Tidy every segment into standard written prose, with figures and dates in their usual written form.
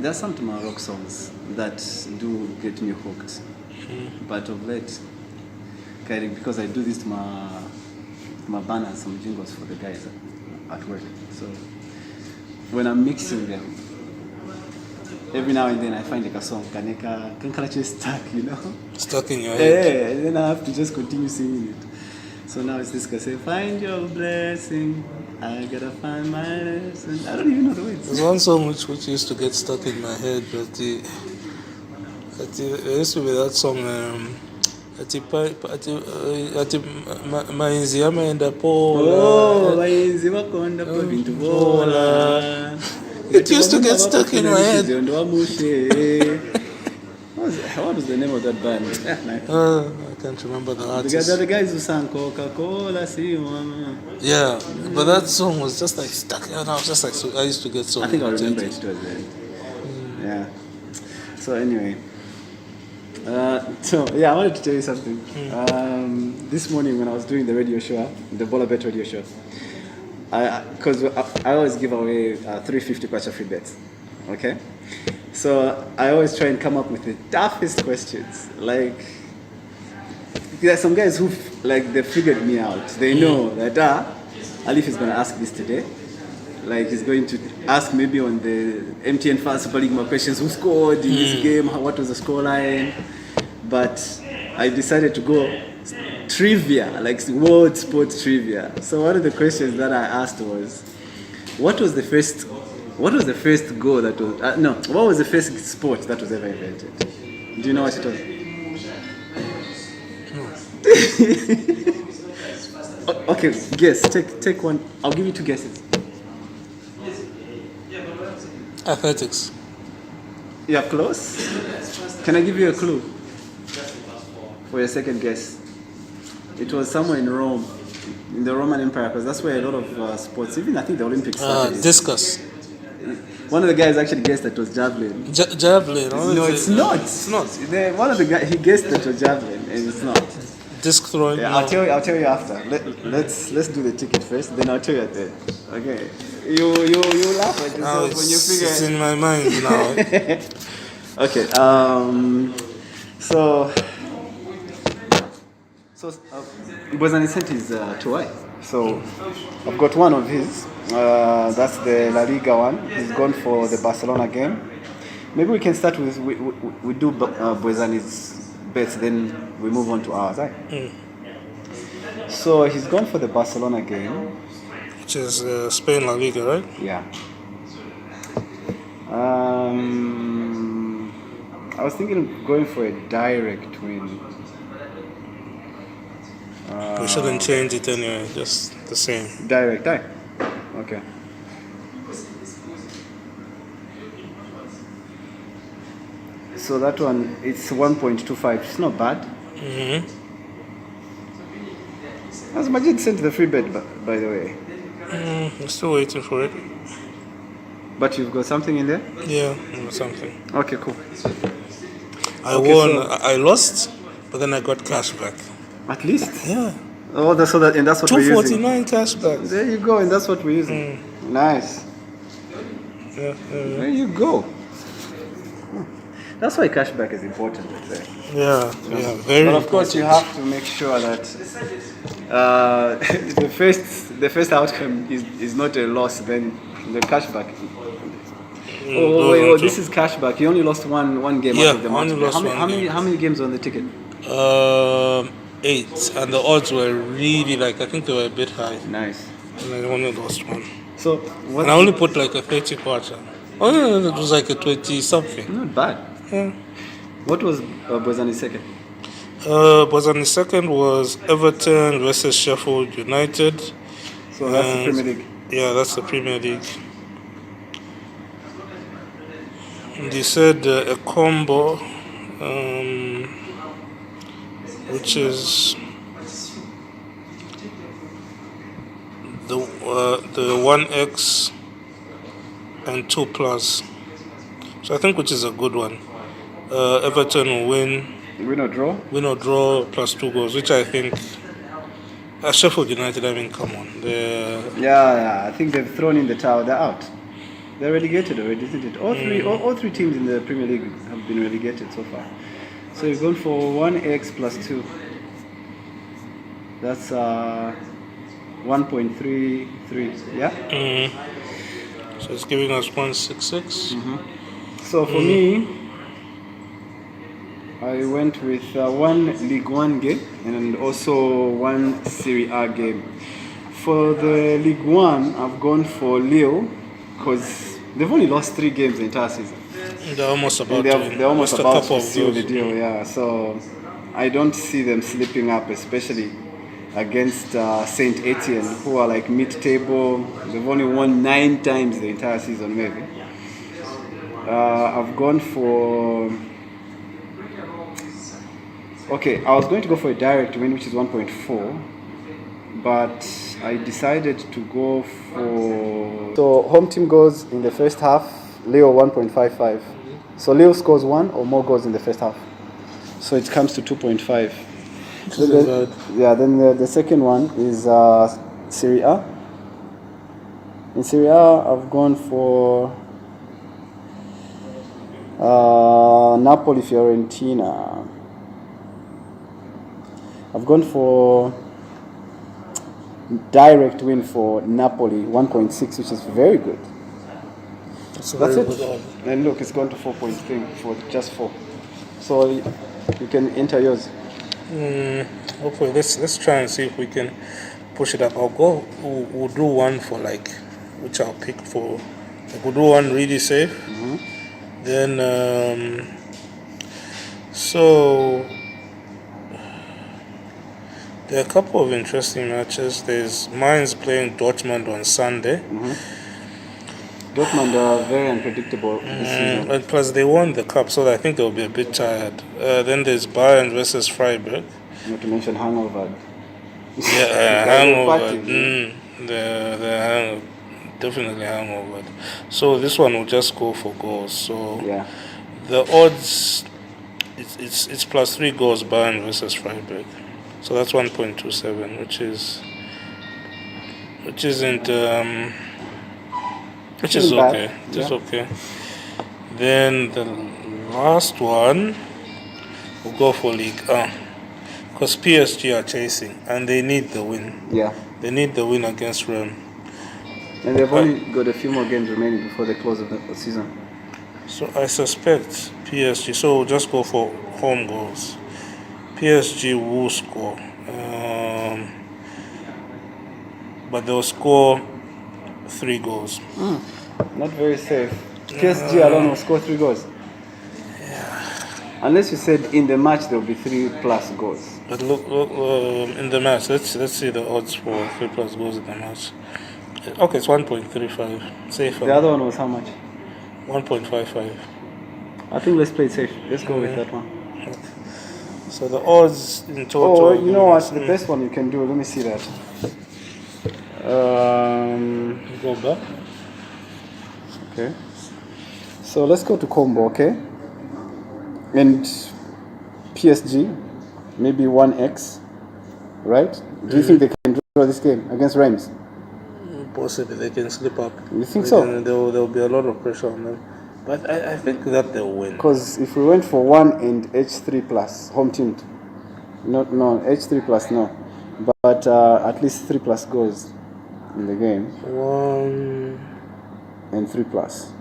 there's some Tuma rock songs that do get me hooked. But of late, because I do this to my banners, some jingles for the guys at work. So when I'm mixing them, every now and then I find like a song, Kaneka stuck, you know? Stuck in your head. Yeah, and then I have to just continue singing it. So now it's this guy say, find your blessing, I gotta find my lesson. I don't even know the words. There's one song which used to get stuck in my head, but there used to be that song, Mainzi Amaenda Pola. Mainzi Makonda Pola. It used to get stuck in my head. What was the name of that band? I can't remember the artist. The guys who sang Coca-Cola, see mama. Yeah, but that song was just like stuck, and I was just like, so I used to get so. I think I remember it too. Yeah. So anyway, I wanted to tell you something. This morning when I was doing the radio show, the Bolabet radio show, because I always give away 350 kwacha free bets. Okay. So I always try and come up with the toughest questions. Like, there are some guys who they figured me out. They know that Alif is going to ask this today. Like, he's going to ask maybe on the MTN Fast Super League more questions. Who scored in this game? What was the scoreline? But I decided to go trivia, like world sports trivia. So one of the questions that I asked was, what was the first goal that was what was the first sport that was ever invented? Do you know what it was? Okay, guess. Take one. I'll give you 2 guesses. Athletics. You're close. Can I give you a clue for your second guess? It was somewhere in Rome, in the Roman Empire, because that's where a lot of sports, even I think the Olympics started. Discus. One of the guys actually guessed that it was javelin. Javelin? No, it's not. It's not. One of the guys, he guessed that it was javelin, and it's not. Disc throwing? Yeah, I'll tell you after. Let's do the ticket first, then I'll tell you at the end. Okay. You laugh at yourself when you figure. It's in my mind now. Okay. So Bwezani sent his to So I've got one of his. That's the La Liga one. He's gone for the Barcelona game. Maybe we can start with we do Bwezani's bets, then we move on to ours. Right? So he's gone for the Barcelona game, which is Spain La Liga, right? Yeah. I was thinking of going for a direct win. We shouldn't change it anyway, just the same. Direct, okay. So that one, it's 1.25. It's not bad. Has Majid sent the free bet, by the way? I'm still waiting for it. But you've got something in there? Yeah, I got something. Okay, cool. I won. I lost, but then I got cash back. At least? Yeah. Oh, that's what we're using. 249 cash back. There you go, and that's what we're using. Nice. Yeah. There you go. That's why cashback is important, I'd say. Yeah, very. But of course, you have to make sure that the first outcome is not a loss. Then the cashback. This is cashback. You only lost one game out of the match. How many games on the ticket? 8, and the odds were really I think they were a bit high. Nice. And I only lost one. So and I only put a 30 quarter. Oh no, it was a 20 something. Not bad. Yeah. What was Bwezani's second? Bwezani's second was Everton versus Sheffield United. So that's the Premier League. Yeah, that's the Premier League. And he said a combo, which is the 1x and 2+. So I think which is a good one. Everton will win. Win or draw? Win or draw plus 2 goals, which I think. Sheffield United, come on. Yeah, I think they've thrown in the towel. They're out. They're relegated already, isn't it? All three teams in the Premier League have been relegated so far. So you're going for 1x plus 2. That's 1.33. Yeah. So it's giving us 166. So for me, I went with one League One game and also one Serie A game. For the League One, I've gone for Lille because they've only lost 3 games the entire season. They're almost about They're almost just about a couple to of seal the goals. deal, yeah. So I don't see them slipping up, especially against Saint Etienne, who are like mid-table. They've only won 9 times the entire season, maybe. I've gone for... Okay, I was going to go for a direct win, which is 1.4, but I decided to go for... So home team goes in the first half, Leo 1.55. So Leo scores 1 or more goals in the first half. So it comes to 2.5. Then the second one is Serie A. In Serie A, I've gone for Napoli Fiorentina. I've gone for direct win for Napoli, 1.6, which is very good. That's it. And look, it's gone to 4.3 for just 4. So you can enter yours. Hopefully, let's try and see if we can push it up. We'll do one for which I'll pick for. We'll do one really safe. Then so there are a couple of interesting matches. There's Mainz playing Dortmund on Sunday. Dortmund are very unpredictable this season. And plus, they won the cup, so I think they'll be a bit tired. Then there's Bayern versus Freiburg. Not to mention hangover. Yeah, hangover. They're definitely hangover. So this one will just go for goals. So the odds, it's plus 3 goals Bayern versus Freiburg. So that's 1.27, which is okay. It's okay. Then the last one will go for League 1. Because PSG are chasing and they need the win. Yeah. They need the win against Rennes. And they've only got a few more games remaining before the close of the season. So I suspect PSG. So we'll just go for home goals. PSG will score. But they'll score 3 goals. Not very safe. PSG alone will score 3 goals. Unless you said in the match there will be 3+ goals. But look in the match. Let's see the odds for 3+ goals in the match. Okay, it's 1.35. Safe. The other one was how much? 1.55. I think let's play it safe. Let's go with that one. Okay. So the odds in total. Oh, you know what? The best one you can do. Let me see that. Go back. Okay. So let's go to combo, okay? And PSG, maybe 1x, right? Do you think they can draw this game against Reims? Possibly they can slip up. You think so? There'll be a lot of pressure on them. But I think that they'll win. Because if we went for 1 and H3+, home team, no, H3+, no. But at least 3+ goals in the game. 1 and 3+.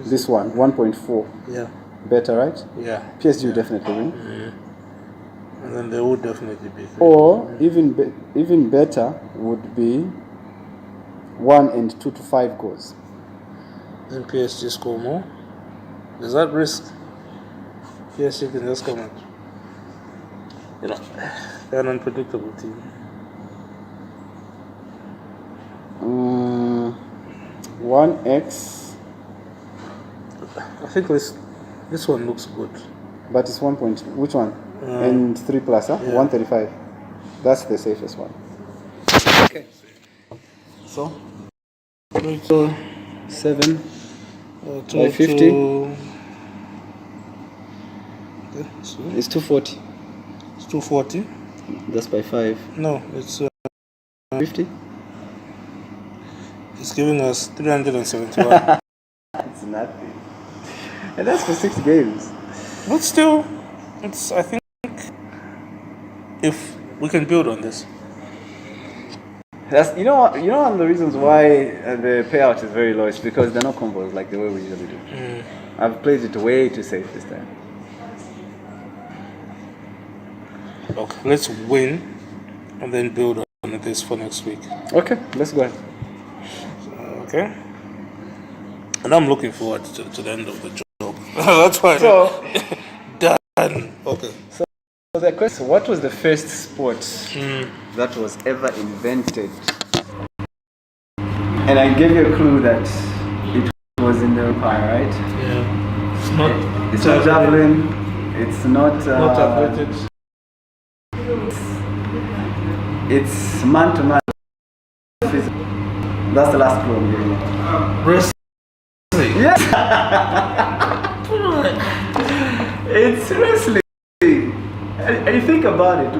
This one, 1.4. Yeah. Better, right? Yeah. PSG will definitely win. And then they would definitely be 3. Or even better would be 1 and 2 to 5 goals. Then PSG score more. There's that risk. PSG can just come out. They're an unpredictable team. 1x. I think this one looks good. But it's 1 point. Which one? And 3+, huh? 135. That's the safest one. Okay. So 7 by 50. It's 240. It's 240. That's by 5. No, it's 50. He's giving us 371. It's nothing. And that's for 6 games. But still, I think if we can build on this. That's one of the reasons why the payout is very low is because they're not combos like the way we usually do. I've played it way too safe this time. Okay, let's win and then build on this for next week. Okay, let's go ahead. Okay. And I'm looking forward to the end of the job. That's why. So, done. Okay. So the question: what was the first sport that was ever invented? And I gave you a clue that it was in the empire, right? Yeah. It's not. It's not javelin. It's not. Not athletics. It's man to man. That's the last clue I'm giving you. Wrestling. Yes. It's wrestling. And you think about it,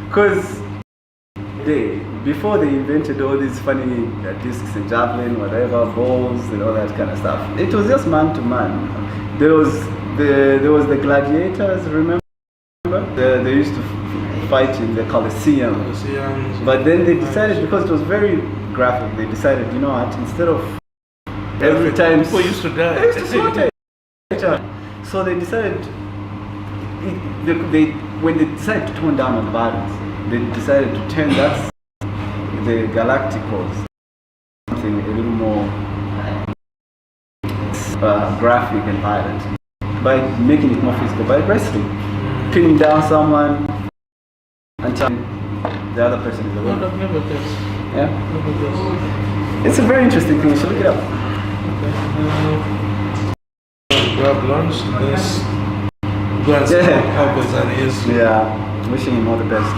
because before they invented all these funny discs and javelin, whatever, balls and all that kind of stuff, it was just man to man. There was the gladiators. Remember? They used to fight in the Colosseum. But then they decided, because it was very graphic, they decided, you know what, instead of every time people used to die, they used to slaughter. So they decided, when they decided to tone down on violence, they decided to turn the Galacticals something a little more graphic and violent by making it more physical, by wrestling, pinning down someone until the other person is away. Yeah? It's a very interesting thing, so look it up. Grab lunch, this. Go and see how Bwezani is. Yeah, wishing him all the best.